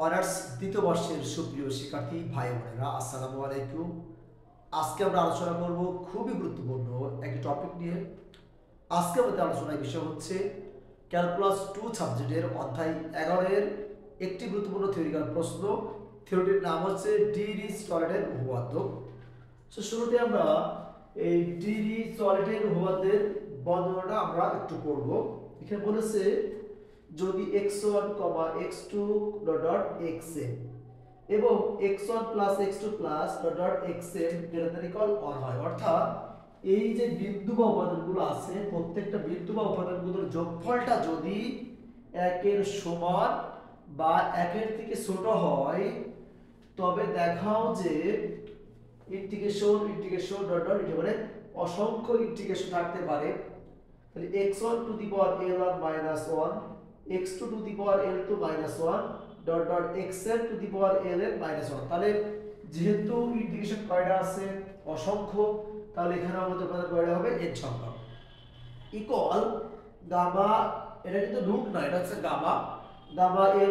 Honours দ্বিতীয় বর্ষের সুপ্রিয় শিক্ষার্থী ভাই বোনেরা, আসসালামু আলাইকুম। আজকে আমরা আলোচনা করব খুবই গুরুত্বপূর্ণ একটি টপিক নিয়ে। আজকে আমাদের আলোচনার বিষয় হচ্ছে ক্যালকুলাস 2 সাবজেক্টের অধ্যায় 11 এর একটি গুরুত্বপূর্ণ থিওরিক্যাল প্রশ্ন। থিওরিটির নাম হচ্ছে ডিরিচলেটের উপপাদ্য। তো শুরুতে আমরা এই ডিরিচলেটের উপপাদ্যের বর্ণনাটা আমরা একটু পড়ব। এখানে বলেছে যদি x1, x2 xn এবং x1 x2 xn >= 1 হয়, অর্থাৎ এই যে বিন্দু বা উপাদানগুলো আছে প্রত্যেকটা বিন্দু বা উপাদানগুলোর যোগফলটা যদি 1 এর সমান বা 1 এর থেকে ছোট হয় তবে দেখাও যে ইন্টিগ্রেশন অসংখ্য ইন্টিগ্রেশন থাকতে পারে। তাহলে x1 two the power l1 -1, x2 two the power l2 -1 xn two the power ln -1। তাহলে যেহেতু ইন্টিগ্রেশন কয়টা আছে অসংখ্য, তাহলে এখানে আমাদের উপাদান কয়টা হবে n সংখ্যা ইকুয়াল গামা, এটা কিন্তু রুট না, এটা হচ্ছে gamma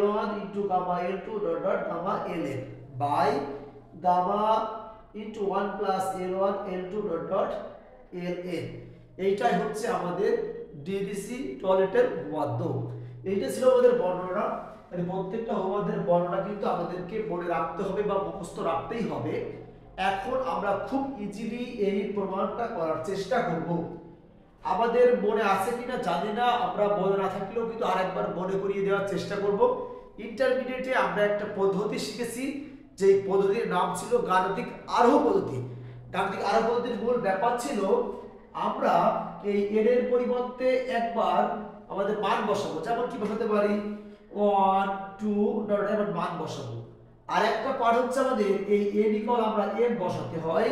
l1 gamma l2 gamma ln by gamma 1 l1 l2 ln। এইটাই হচ্ছে আমাদের ডিরিচলেটের উপপাদ্য। এইটা ছিল আমাদের বর্ণনা। মানে প্রত্যেকটা উপপাদ্যের বর্ণনা কিন্তু আমাদেরকে মনে রাখতে হবে বা মুখস্থ রাখতেই হবে। এখন আমরা খুব ইজিলি এই প্রমাণটা করার চেষ্টা করব। আমাদের মনে আছে কিনা জানি না, আমরা মনে না থাকলেও কিন্তু আরেকবার মনে করিয়ে দেওয়ার চেষ্টা করব। ইন্টারমিডিয়েটে আমরা একটা পদ্ধতি শিখেছি, যে পদ্ধতির নাম ছিল গাণিতিক আরোহ পদ্ধতি। গাণিতিক আরোহ পদ্ধতির মূল ব্যাপার ছিল আমরা এই n এর পরিবর্তে একবার আমাদের মান বসাবো, যেমন কি বসাতে পারি 1 2 এবার মান বসাবো। আর একটা পার্ট হচ্ছে আমাদের এই n ইকুয়াল আমরা n বসাতে হয়,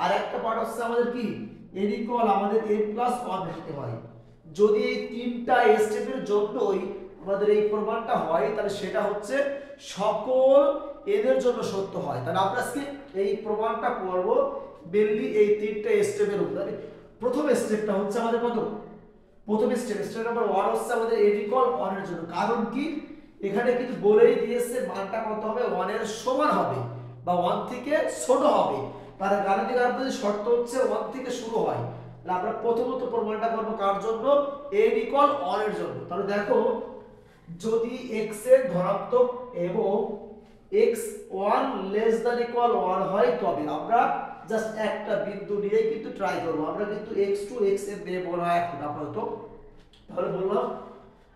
আর একটা পার্ট হচ্ছে আমাদের কি n ইকুয়াল আমাদের n প্লাস 1 বসাতে হয়। যদি এই তিনটা স্টেপের জন্যই আমাদের এই প্রমাণটা হয় তাহলে সেটা হচ্ছে সকল n এর জন্য সত্য হয়। তাহলে আমরা আজকে এই প্রমাণটা করব মেইনলি এই তিনটা স্টেপের উপরে। প্রথম স্টেপটা হচ্ছে আমাদের কত, প্রথম স্টেপ নাম্বার 1 হচ্ছে আমাদের n ইকুয়াল 1 এর জন্য। কারণ কি এখানে কিন্তু বলেই দিয়েছে মানটা কত হবে, 1 এর সমান হবে বা 1 থেকে ছোট হবে। তার গাণিতিক আরোহ পদ্ধতির শর্ত হচ্ছে 1 থেকে শুরু হয়। তাহলে আমরা প্রথমত প্রমাণটা করব কার জন্য, n ইকুয়াল 1 এর জন্য। তাহলে দেখো যদি x এর ধনাত্মক এবং x1 লেস দ্যান ইকুয়াল 1 হয় তবে আমরা জাস্ট একটা বিন্দু নিয়ে কিন্তু ট্রাই করব। আমরা কিন্তু x2 xn দেব না এখন আপাতত। তাহলে বললাম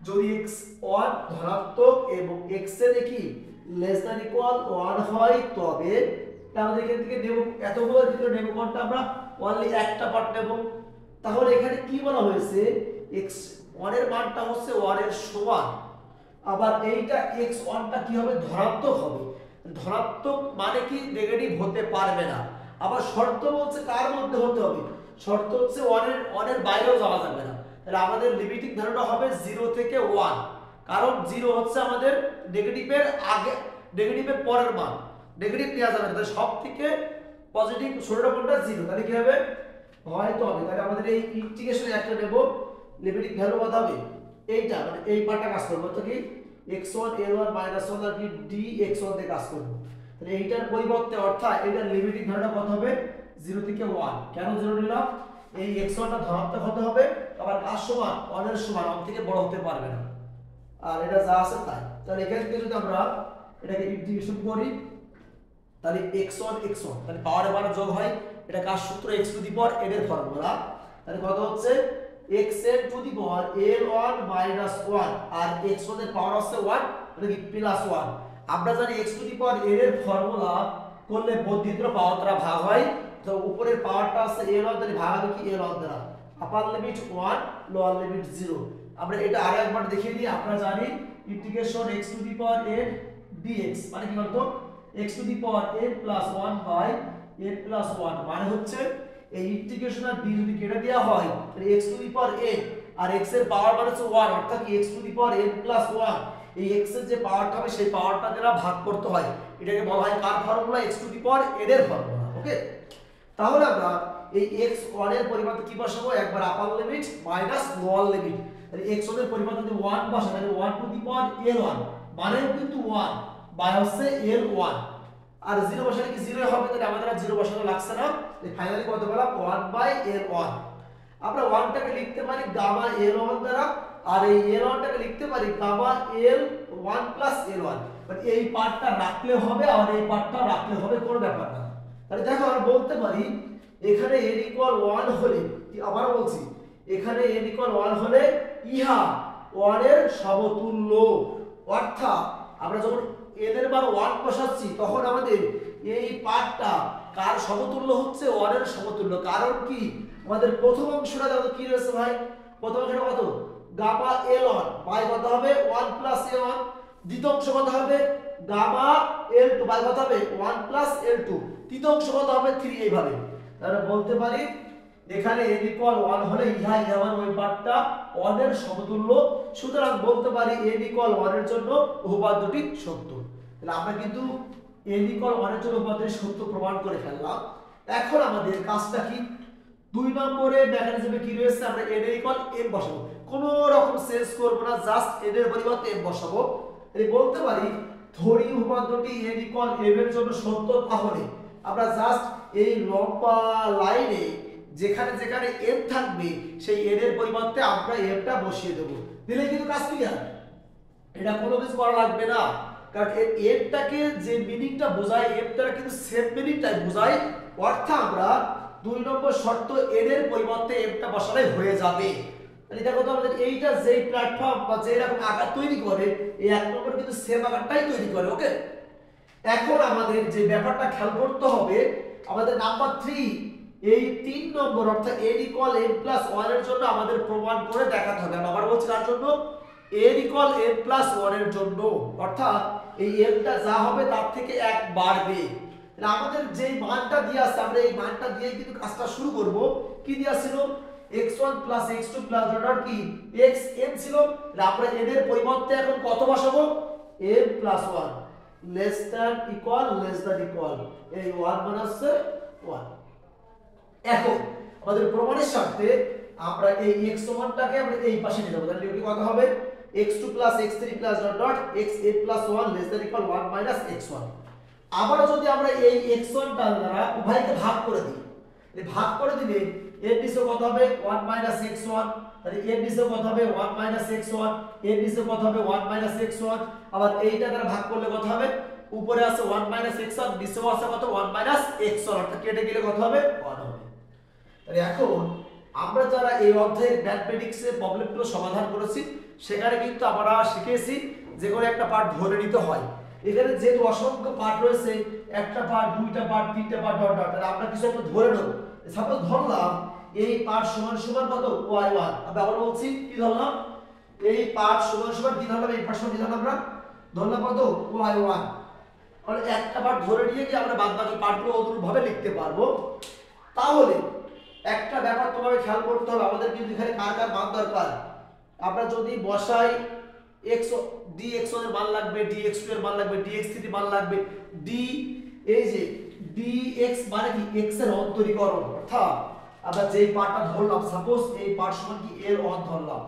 যদি x1 ধনাত্মক এবং xn কি লেস দ্যান ইকুয়াল 1 হয় তবে আমাদের এখান থেকে নেব এতগুলো ভিতরে নেব কোনটা, আমরা অনলি একটা পার্ট নেব। তাহলে এখানে কি বলা হয়েছে x1 এর মানটা হচ্ছে 1 এর সমান, আবার এইটা x1 টা কি হবে ধনাত্মক হবে। ধনাত্মক মানে কি নেগেটিভ হতে পারবে না। আবার শর্ত বলছে কার মধ্যে হতে হবে, শর্ত হচ্ছে 1 এর বাইরেও যাওয়া যাবে না। তাহলে আমাদের লিমিটিং ভ্যালুটা হবে 0 থেকে 1, কারণ 0 হচ্ছে আমাদের নেগেটিভের আগে, নেগেটিভের পরের মান, নেগেটিভ নেওয়া যাবে না। তাহলে সবথেকে পজিটিভ ছোটটা কোনটা 0, তাহলে কি হবে হয়তো হবে। তাহলে আমাদের এই ইন্টিগ্রেশন একটা নেব, লিমিটিং ভ্যালু কত হবে এইটা, মানে এই পার্টটা কাজ করব তো কি x1 l1 -1 আর কি dx1 দিয়ে কাজ করব। তাহলে এইটার পরিবর্তে অর্থাৎ এটার লিমিটিং ভ্যালুটা কত হবে 0 থেকে 1। কেন 0 নিলাম, এই x1 টা ধনাত্মক হতে হবে, আবার কার সমান 1 এর সমান, 1 থেকে বড় হতে পারবে না। আর এটা যা আছে তাই। তাহলে এখান থেকে যদি আমরা এটাকে ইন্টিগ্রেশন করি তাহলে x1 তাহলে পাওয়ারে পাওয়ার যোগ হয়, এটা কার সূত্র x to the power n এর ফর্মুলা। তাহলে কত হচ্ছে xn two the power l1 -1 R x1 এর পাওয়ার হচ্ছে 1, মানে কি প্লাস 1। আমরা জানি x to the power n এর ফর্মুলা করলে বর্ধিত পাওয়ার দ্বারা ভাগ হয়। তো উপরের পাওয়ারটা আছে l1, তাহলে ভাগ হবে কি l1 দ্বারা, আপার লিমিট 1 লোয়ার লিমিট 0। আমরা এটা আরো একবার দেখিয়ে দিই। আমরা জানি integration x to the power n dx মানে কি বলতো x to the power n plus 1 by n plus 1, মানে হচ্ছে এই ইন্টিগ্রেশন আর d যদি কেটে দেওয়া হয় তাহলে x to the power n আর x এর পাওয়ার মানে হচ্ছে 1, অর্থাৎ কি x to the power n plus 1, এই x এর যে পাওয়ারটা হবে সেই পাওয়ারটা দ্বারা ভাগ করতে হয়। এটাকে বলা হয় কার formula, x to the power n এর ফর্মুলা। ওকে, তাহলে আমরা এই x1 এর পরিবর্তে কি বসাবো, একবার upper limit minus lower limit. তাহলে x1 এর পরিবর্তে যদি 1 বসাই তাহলে 1 টু দি পাওয়ার l1 মানেও কিন্তু 1 বাই হচ্ছে L1 আর 0 বসালে কি 0 হবে, তাহলে আমাদের আর 0 বসানো লাগছে না। এই ফাইনালি কত পেলাম 1/L1। আমরা 1 টাকে লিখতে পারি গামা L1 দ্বারা, আর এই L1 টাকে লিখতে পারি গামা L1 L1। মানে এই পার্টটা রাখলে হবে আর এই পার্টটা রাখলে হবে, কোনো ব্যাপার না। তাহলে দেখো আমরা বলতে পারি এখানে n = 1 হলে, আবার বলছি এখানে n = 1 হলে ইহা 1 এর সমতুল্য। অর্থাৎ আমরা যখন n এর মান 1 বসাচ্ছি তখন আমাদের এই পার্টটা কার সমতুল্য হচ্ছে, 1 এর সমতুল্য। কারণ কি আমাদের প্রথম অংশটা দেখো কি রয়েছে ভাই, প্রথম অংশটা কত গামা L1 বাই কত হবে 1 A1, দ্বিতীয় অংশ কত হবে গামা L2 বাই কত হবে 1 L2, তৃতীয় অংশ কত হবে 3। এইভাবে তাহলে বলতে পারি এখানে n = 1 হলে ইহা ইহার ওই পার্টটা 1 এর সমতুল্য। সুতরাং বলতে পারি n = 1 এর জন্য উপপাদ্যটি সত্য। তাহলে আমরা কিন্তু n = 1 এর জন্য উপপাদ্যটি সত্য প্রমাণ করে ফেললাম। এখন আমাদের কাজটা কি, 2 নম্বরে মেকানিজমে কি রয়েছে, আমরা n = m বসাবো। কোনো রকম চেঞ্জ করব না, জাস্ট n এর পরিবর্তে m বসাবো। তাহলে বলতে পারি ধরি উপপাদ্যটি n = m এর জন্য সত্য, তাহলে আমরা জাস্ট এই লম্বা লাইনে যেখানে যেখানে m থাকবে সেই n এর পরিবর্তে আমরা m টা বসিয়ে দেব, দিলে কিন্তু কাজ ক্লিয়ার। এটা কোনো কিছু করা লাগবে না, কারণ m টাকে যে মিনিংটা বোঝায় m দ্বারা কিন্তু সেম মিনিংটাই বোঝায়। অর্থাৎ আমরা 2 নম্বর শর্ত n এর পরিবর্তে m টা বসালে হয়ে যাবে। তাহলে দেখো তো আমাদের এইটা যেই প্ল্যাটফর্ম বা যেই রকম আকার তৈরি করে এই 1 নম্বর কিন্তু সেম আকারটাই তৈরি করে। ওকে, এখন আমাদের যে ব্যাপারটা খেয়াল করতে হবে, আমাদের নাম্বার 3 এই 3 নম্বর অর্থাৎ n = m+1 এর জন্য আমাদের প্রমাণ করে দেখাতে হবে। আমি আবার বলছি তার জন্য n = m+1 এর জন্য, অর্থাৎ এই m টা যা হবে তার থেকে 1 বাড়বে। তাহলে আমাদের যেই মানটা দিয়ে আছে আমরা এই মানটা দিয়ে কিন্তু কাজটা শুরু করব। কি দেয়া ছিল x1 + x2 + কি xn ছিল। তাহলে আমরা n এর পরিবর্তে এখন কত বসাবো m+1 less than equal এই 1 মানে হচ্ছে 1। এখন আমাদের প্রমাণের স্বার্থে আমরা এই x1 টাকে আমরা এই পাশে নিয়ে যাব। তাহলে কি কত হবে x2 + x3 + xn+1 less than equal 1 - x1। আবার যদি আমরা এই x1 টা দ্বারা উভয়কে ভাগ করে দিই, এই ভাগ করে দিলে এর নিচে কত হবে 1 - x1, তাহলে এর নিচে কত হবে 1 - x1, এর নিচে কত হবে 1 - x1। আবার এইটা দ্বারা ভাগ করলে কত হবে, উপরে আছে 1 - x1, নিচেও আছে কত 1 - x1, অর্থাৎ কেটে গেলে কত হবে 1 হবে। তাহলে এখন আমরা যারা এই অধ্যায়ের ম্যাথমেটিক্সের প্রবলেমগুলো সমাধান করেছি সেখানে কিন্তু আমরা শিখেছি যে কোনো একটা পার্ট ধরে নিতে হয়। এখানে যেহেতু অসংখ্য পার্ট রয়েছে, একটা পার্ট, দুইটা পার্ট, তিনটা পার্ট, তাহলে আমরা কিছু একটা ধরে নেব। সাপোজ ধরলাম এই পার্ট সমান সমান কত y1। আমি আবার বলছি কি ধরলাম, এই পার্ট সমান সমান কি ধরলাম, এই পার্ট সমান কি ধরলাম, আমরা ধরলাম কত y1। তাহলে একটা পার্ট ধরে নিয়ে কি আমরা বাদবাকি পার্টগুলো অনুরূপভাবে লিখতে পারবো। তাহলে একটা ব্যাপার তোমাকে খেয়াল করতে হবে, আমাদের কিন্তু এখানে কার কার মান দরকার। আমরা যদি বসাই x dx1 এর মান লাগবে, dx2 এর মান লাগবে, dx3 এর মান লাগবে, d এই যে dx মানে কি x এর অন্তরীকরণ। অর্থাৎ আমরা যেই পার্টটা ধরলাম, সাপোজ এই পার্ট সমান কি L1 ধরলাম,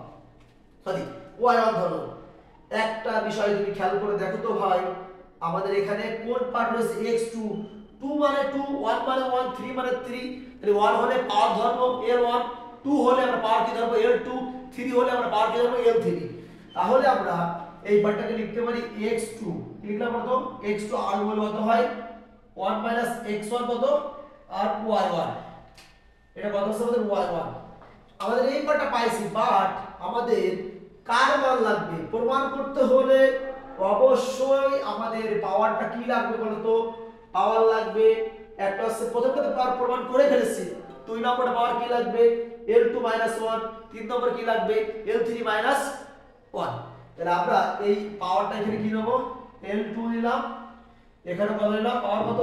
সরি y1 ধরলাম। একটা বিষয় তুমি খেয়াল করে দেখো তো ভাই, আমাদের এখানে কোন পার্ট রয়েছে x2, 2 মানে 2, 1 মানে 1, 3 মানে 3। তাহলে 1 হলে পাওয়ার ধরবো L1, 2 হলে আমরা পাওয়ার কি ধরবো L2, 3 হলে আমরা পাওয়ার কি ধরবো L3। তাহলে আমরা এই পার্টটাকে লিখতে পারি x2, লিখলাম কত x2 আর বলে কত হয় 1 - x1 কত আর y1, এটা কত হচ্ছে আমাদের y1। আমাদের এই পার্টটা পাইছি, বাট আমাদের কার মান লাগবে প্রমাণ করতে হলে অবশ্যই আমাদের পাওয়ারটা কি লাগবে বলতো, পাওয়ার লাগবে একটা হচ্ছে প্রথমটাতে পাওয়ার প্রমাণ করে ফেলেছি, 2 নম্বরে পাওয়ার কি লাগবে L2 - 1, 3 নম্বরে কি লাগবে L3 - 1। তাহলে আমরা এই পাওয়ারটা এখানে কি নেব L2 নিলাম, এখানে কত নিলাম পাওয়ার কত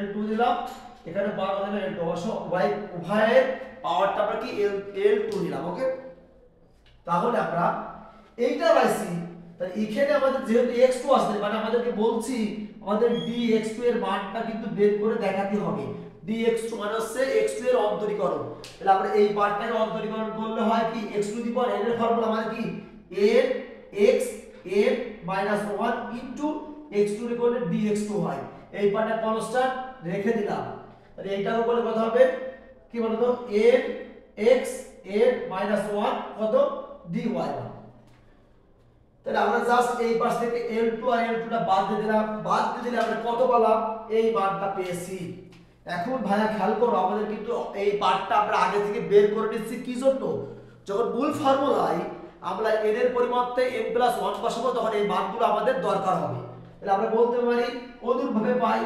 L2 দিলাম, এখানে পাওয়ার কত নিলাম L2, অবশ্য উভয়ের পাওয়ারটা আমরা কি L2 নিলাম। ওকে, তাহলে আমরা এইটা পাইছি। তাহলে এখানে আমাদের যেহেতু x2 আসছে, মানে আমাদেরকে বলছি আমাদের dx2 এর মানটা কিন্তু বের করে দেখাতে হবে। dx2 মানে হচ্ছে x2 এর অন্তরীকরণ। তাহলে আমরা এই পার্টটাকে অন্তরীকরণ করলে হয় কি x to the power n এর ফর্মুলা মানে কি n x n - 1 into x2 রে করলে dx2 হয়, এই পার্টটা কনস্ট্যান্ট রেখে দিলাম। তাহলে এইটাকে বলে কত হবে কি বলতো n x n - 1 কত dy1। তাহলে আমরা জাস্ট এই পাশ থেকে L2 আর L2 টা বাদ দিয়ে দিলাম, বাদ দিয়ে দিলে আমরা কত পেলাম এই মানটা পেয়েছি। এখন ভাইয়া খেয়াল করো আমাদের কিন্তু এই পার্টটা আমরা আগে থেকে বের করে নিচ্ছি কি জন্য, যখন মূল ফর্মুলায় আমরা n এর পরিবর্তে n+1 বসাবো তখন এই মানগুলো আমাদের দরকার হবে। তাহলে আমরা বলতে পারি অনুরূপভাবে পাই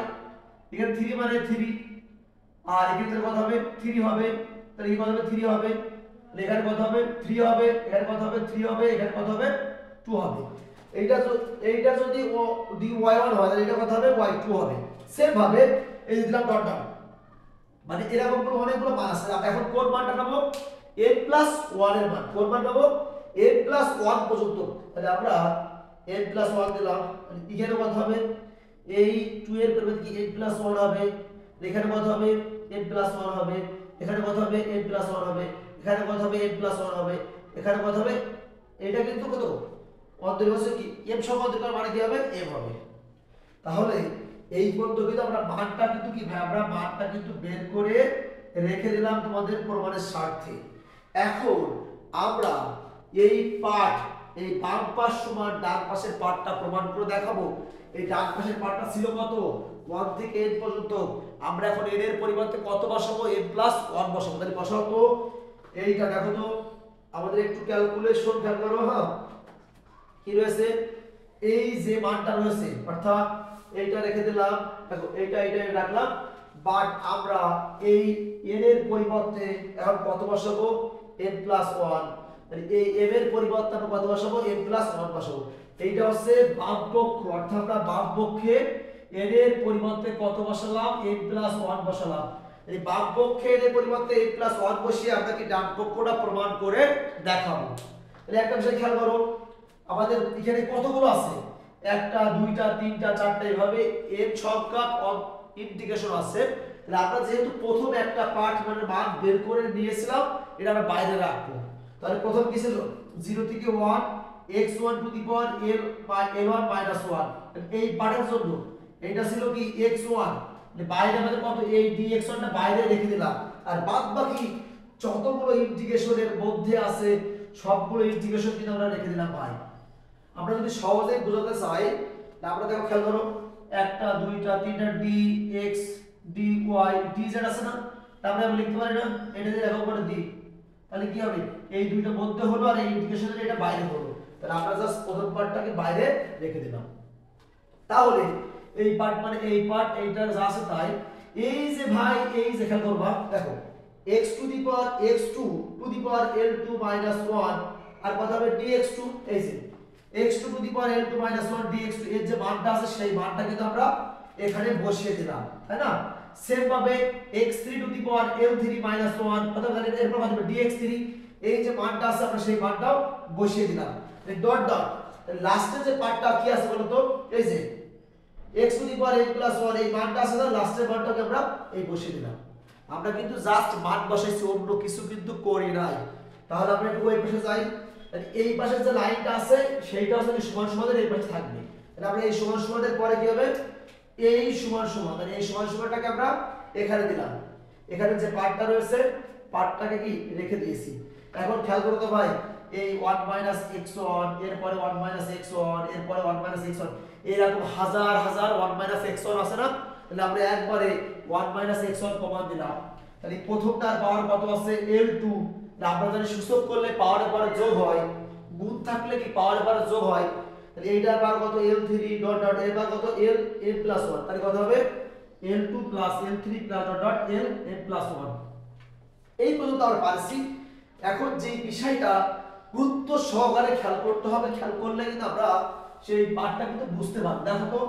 এখানে 3 মানে 3 আর এখানে কত হবে 3 হবে, তাহলে কি কত হবে 3 হবে, তাহলে এখানে কত হবে 3 হবে, এখানে কত হবে 3 হবে, এখানে কত হবে 2 হবে। এইটা যদি ও dy1 হয় তাহলে এটা কত হবে y2 হবে। সেম ভাবে এই দিলাম ডট ডট, মানে এরকম করে অনেকগুলো মান আছে। এখন কোন মানটা নেব n+1 এর মান, কোন মান নেব n+1 পর্যন্ত। তাহলে আমরা n+1 দিলাম, এখানে কত হবে এই 2 এর পরিবর্তে কি n+1 হবে, এখানে কত হবে n+1 হবে, এখানে কত হবে n+1 হবে, এখানে কত হবে n+1 হবে, এখানে কত হবে, এটা কিন্তু কত অন্তরিক হচ্ছে কি m সমান অন্তরিক মানে কি হবে m হবে। তাহলে এই পর্যন্ত কিন্তু আমরা মানটা কিন্তু কি ভাই আমরা মানটা কিন্তু বের করে রেখে দিলাম তোমাদের প্রমাণের স্বার্থে। এখন আমরা এই পার্ট এই বাম পাশ সমান ডান পাশের পার্টটা প্রমাণ করে দেখাবো। এই ডান পাশের পার্টটা ছিল কত 1 থেকে n পর্যন্ত, আমরা এখন n এর পরিবর্তে কত বসাবো n+1 বসাবো। তাহলে বসাও তো এইটা দেখো তো আমাদের একটু ক্যালকুলেশন খেয়াল করো। হ্যাঁ কি রয়েছে এই যে মানটা রয়েছে অর্থাৎ এইটা রেখে দিলাম, দেখো এইটা রাখলাম, বাট আমরা এই n এর পরিবর্তে এখন কত বসাবো n+1, মানে এই m এর পরিবর্তে আমরা কত বসাবো n+1 বসাবো। এইটা হচ্ছে বাম পক্ষ, অর্থাৎ আমরা বাম পক্ষে n এর পরিবর্তে কত বসালাম n+1 বসালাম। এই বাম পক্ষে n এর পরিবর্তে n+1 বসিয়ে আমরা কি ডান পক্ষটা প্রমাণ করে দেখাবো। তাহলে একটা বিষয় খেয়াল করো আমাদের এখানে কতগুলো আছে 1টা 2টা 3টা 4টা এভাবে n সংখ্যক ইন্টিগ্রেশন আছে। তাহলে আমরা যেহেতু প্রথম একটা পার্ট মানে মান বের করে নিয়েছিলাম এটা আমরা বাইরে রাখবো। তাহলে প্রথম কি ছিল 0 থেকে 1 x1 two the power l1 - 1, এই পার্টের জন্য এটা ছিল কি x1, মানে বাইরে আমাদের কত এই dx1 টা বাইরে রেখে দিলাম, আর বাদ বাকি যতগুলো ইন্টিগ্রেশনের মধ্যে আছে সবগুলো ইন্টিগ্রেশন কিন্তু আমরা রেখে দিলাম ভাই। আমরা যদি সহজে বোঝাতে চাই আমরা দেখো খেয়াল করো 1টা 2টা 3টা dx dy dz আছে না, তারপরে আমরা লিখতে পারি না এটা দিয়ে দেখো করে দি, তাহলে কি হবে এই দুইটা মধ্যে হলো আর এই ইন্টিগ্রেশনের এটা বাইরে হলো। তাহলে আমরা জাস্ট প্রথম পার্টটাকে বাইরে রেখে দিলাম। তাহলে এই পার্ট মানে এই পার্ট এইটা যা আছে তাই, এই যে ভাই এই যে খেয়াল করবা দেখো x to the power x2 two the power l2 - 1 আর কত হবে dx2, এই যে x2 two the power l2 - 1 dx2 এর যে মানটা আছে সেই মানটা কিন্তু আমরা এখানে বসিয়ে দিলাম, তাই না। সেম ভাবে x3 two the power l3 - 1 কত হবে এরপর কত হবে dx3, এই যে মানটা আছে আমরা সেই মানটাও বসিয়ে দিলাম। এই ডট ডট লাস্টের যে পার্টটা কি আছে বলো তো এই যে x to the power n+1 এই মানটা আছে না লাস্টের মানটাকে আমরা এই বসিয়ে দিলাম। আমরা কিন্তু জাস্ট মান বসাইছি অন্য কিছু কিন্তু করি নাই। তাহলে আমরা একটু ওই পাশে যাই, এই পাশের যে লাইনটা আছে সেইটা হচ্ছে সমান সমানের এই পাশে থাকবে। তাহলে আমরা এই সমান সমানের পরে কি হবে এই সমান সমান, তাহলে এই সমান সমানটাকে আমরা এখানে দিলাম, এখানে যে পার্টটা রয়েছে পার্টটাকে কি রেখে দিয়েছি। এখন খেয়াল করো তো ভাই এই 1 - x1 এরপরে 1 - x1 এরপরে 1 - x1 এরকম হাজার হাজার 1 - x1 আছে না। তাহলে আমরা একবারে 1 - x1 কমান দিলাম। তাহলে প্রথমটার পাওয়ার কত আছে l2, আমরা জানি সূচক করলে পাওয়ারের পরে যোগ হয়, গুণ থাকলে কি পাওয়ারের পরে যোগ হয়। তাহলে এইটার পাওয়ার কত l3 ডট ডট এর পাওয়ার কত l+1, তাহলে কত হবে l2 + l3 dot dot l+1। এই পর্যন্ত আমরা পারছি। এখন যে বিষয়টা গুরুত্ব সহকারে খেয়াল করতে হবে, খেয়াল করলে কিন্তু আমরা সেই পার্টটা কিন্তু বুঝতে পারব। দেখো তো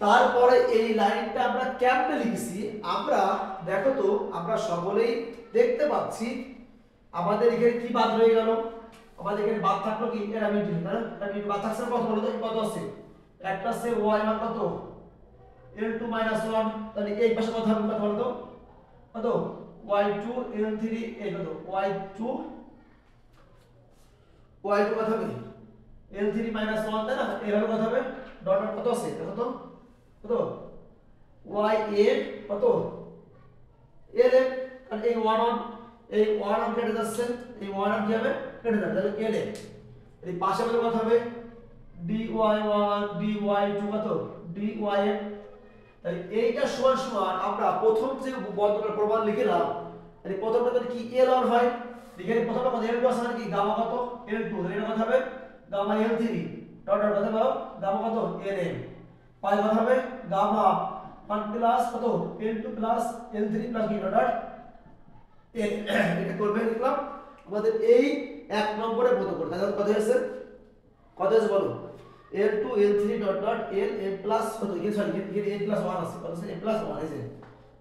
তারপরে এই লাইনটা আমরা কেমনে লিখেছি আমরা দেখো তো আমরা সকলেই দেখতে পাচ্ছি আমাদের এখানে কি বাদ রয়ে গেল, আমাদের এখানে বাদ থাকলো কি এরা মিডিল না, এটা মিডিল বাদ থাকছে কত বলো তো কত আছে একটা আছে y1 কত l2 - 1, তাহলে এই পাশে কত হবে কত বলো তো কত y2 l3 এই কত y2 কত হবে l3 - 1 তাই না, এর হবে কত হবে ডট ডট কত আছে দেখো তো কত y a কত l m, কারণ এই 1 1 কেটে যাচ্ছে, এই 1 কি হবে কেটে যাবে, তাহলে l m এই পাশে আমাদের কত হবে dy1 dy2 কত dym, তাহলে এইটা সমান সমান আমরা প্রথম যে বর্গের প্রমাণ লিখলাম, তাহলে প্রথমটা তাহলে কি l1 হয়, এখানে প্রথমটা কত l2 আছে মানে কি গামা কত l2, তাহলে এটা কত হবে গামা l3 ডট ডট কত পাবো গামা কত lm, পাই কত হবে গামা 1 প্লাস কত l2 প্লাস l3 প্লাস কি ডট ডট l, এটা করবে লিখলাম আমাদের এই এক নম্বরের মতো করে, তাহলে কত হয়েছে বলো l2 l3 dot dot l m plus কত কি সরি এখানে m প্লাস 1 আছে, কত আছে m প্লাস 1 এই যে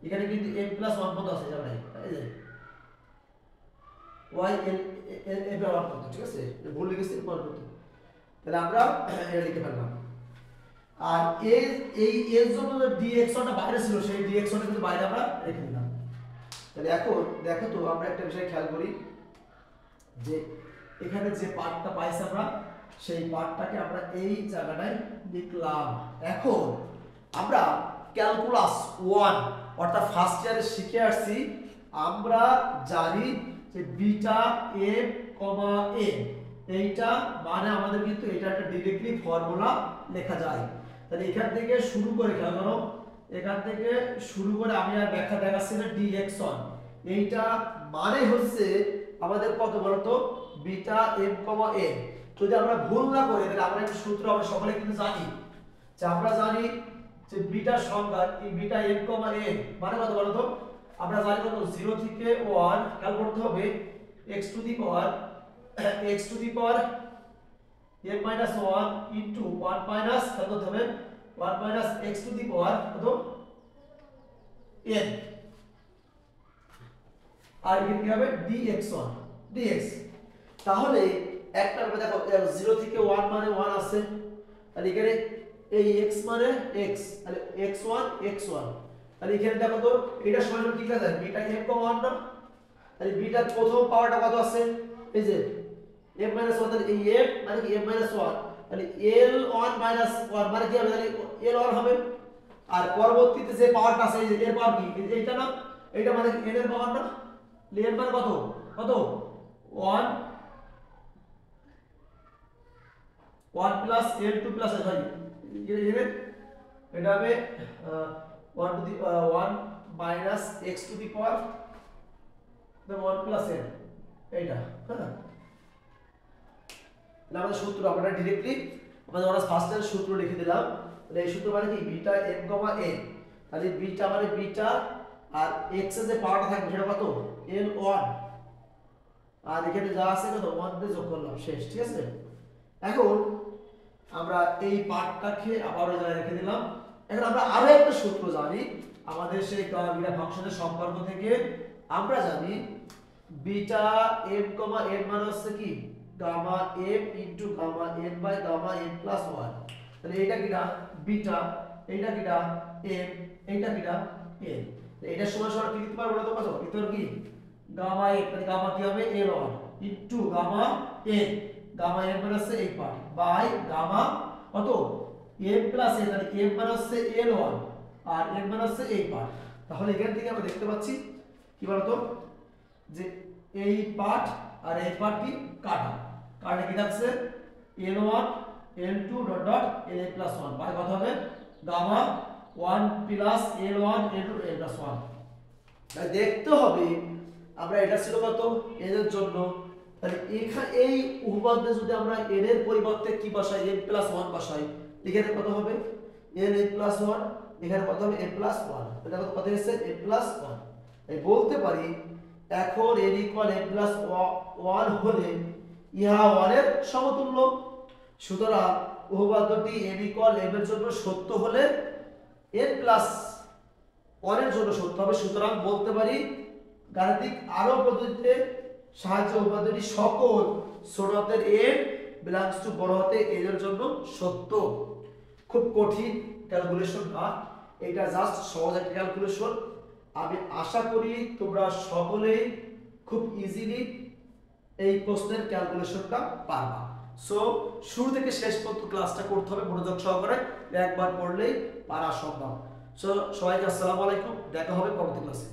এখানে কিন্তু m প্লাস 1 কত আছে জানা নাই, এই যে y l m এর 1 কত, ঠিক আছে ভুল লিখেছি পর কত, তাহলে আমরা এটা লিখে ফেললাম। আর এই এর জন্য যে dx1 টা বাইরে ছিল সেই dx1 টা কিন্তু বাইরে আমরা রেখে দিলাম। তাহলে এখন দেখো তো আমরা একটা বিষয় খেয়াল করি যে এখানে যে পার্টটা পাইছি আমরা সেই পার্টটাকে আমরা এই জায়গাটায় লিখলাম। এখন আমরা ক্যালকুলাস 1 অর্থাৎ ফার্স্ট ইয়ারে শিখে আসছি, আমরা জানি যে বিটা m, n এইটা মানে আমাদের কিন্তু এটা একটা ডাইরেক্টলি ফর্মুলা লেখা যায়। তাহলে এখান থেকে শুরু করে খেয়াল করো, এখান থেকে শুরু করে আমি আর ব্যাখ্যা দেখাচ্ছি না dx1, এইটা মানে হচ্ছে আমাদের কত বলতো বিটা m, n। যদি আমরা ভুল না করি তাহলে আমরা একটা সূত্র আমরা সকলে কিন্তু জানি, যে আমরা জানি যে বিটার সংজ্ঞা এই বিটা m, n মানে কত বলতো আমরা জানি কত 0 থেকে 1 খেয়াল করতে হবে x to the power m minus 1 into 1 minus কত হবে 1 minus x to the power কত n, আর এখানে কি হবে dx1 dx। তাহলে একটা আমরা দেখো 0 থেকে 1 মানে 1 আছে, তাহলে এখানে এই x মানে x, তাহলে x1 তাহলে এখানে দেখো তো এটা সমান কি লেখা যায় বিটা m, 1 না, তাহলে বিটার প্রথম পাওয়ারটা কত আছে এই যে m minus 1, তাহলে এই m মানে কি m minus 1, তাহলে l1 minus 1 মানে কি হবে তাহলে l1 হবে, আর পরবর্তীতে যে পাওয়ারটা আছে এই যে এর পাওয়ার কি এইটা না, এইটা মানে n এর পাওয়ার না, n মানে কত 1 প্লাস l2 প্লাস সরি এটা হবে 1 to the 1 minus x to the power 1 plus n এইটা, হ্যাঁ আমাদের সূত্র আমরা डायरेक्टली আমাদের আমরা ফার্স্ট এর সূত্র লিখে দিলাম। তাহলে এই সূত্র মানে কি বিটা m, n, তাহলে বিটা মানে বিটা আর x এর যে পাওয়ারটা থাকবে সেটা কত l1, আর এখানে যা আছে কত 1 দিয়ে যোগ করলাম শেষ, ঠিক আছে। এখন আমরা এই পার্টটাকে আবার ওই জায়গায় রেখে দিলাম। এখন আমরা আরো একটা সূত্র জানি আমাদের সেই বিটা ফাংশনের সম্পর্ক থেকে, আমরা জানি বিটা m, n মানে হচ্ছে কি gamma m into gamma n by gamma n plus 1, তাহলে এটা কিটা বিটা, এইটা কিটা m, এইটা কিটা n, এটা সমান সমান কি লিখতে পারবো না তো কত লিখতে পারবো কি গামা n, তাহলে গামা কি হবে l1 into gamma n, gamma n মানে হচ্ছে এই পার্ট বাই গামা কত m প্লাস n, তাহলে m মানে হচ্ছে l1 আর n মানে হচ্ছে এই পার্ট। তাহলে এখান থেকে আমরা দেখতে পাচ্ছি কি বলতো যে এই পার্ট আর এই পার্ট কি কাটা কি থাকছে l1 l2 dot dot l plus 1 by কত হবে gamma 1 plus l1 l2 l plus 1। তাই দেখতে হবে আমরা এটা ছিল কত n এর জন্য, তাহলে এখানে এই উপপাদ্যে যদি আমরা n এর পরিবর্তে কি বসাই n প্লাস 1 বসাই, এখানে কত হবে n প্লাস 1, এখানে কত হবে n প্লাস 1, এটা কত হচ্ছে n প্লাস 1। তাই বলতে পারি এখন n ইকুয়াল n প্লাস 1 হলে ইহা 1 এর সমতুল্য। সুতরাং উপপাদ্যটি n ইকুয়াল m এর জন্য সত্য হলে n প্লাস 1 এর জন্য সত্য হবে। সুতরাং বলতে পারি গাণিতিক আরো পদ্ধতিতে সাহায্যে উপপাদ্যটি সকল ছোট হাতের n বিলংস টু বড় হাতে n এর জন্য সত্য। খুব কঠিন ক্যালকুলেশন না, এটা জাস্ট সহজ একটা ক্যালকুলেশন। আমি আশা করি তোমরা সকলেই খুব ইজিলি এই প্রশ্নের ক্যালকুলেশনটা পারবা। সো শুরু থেকে শেষ পর্যন্ত ক্লাসটা করতে হবে মনোযোগ সহকারে, একবার পড়লেই পারা সম্ভব। সো সবাইকে আসসালামু আলাইকুম, দেখা হবে পরবর্তী ক্লাসে।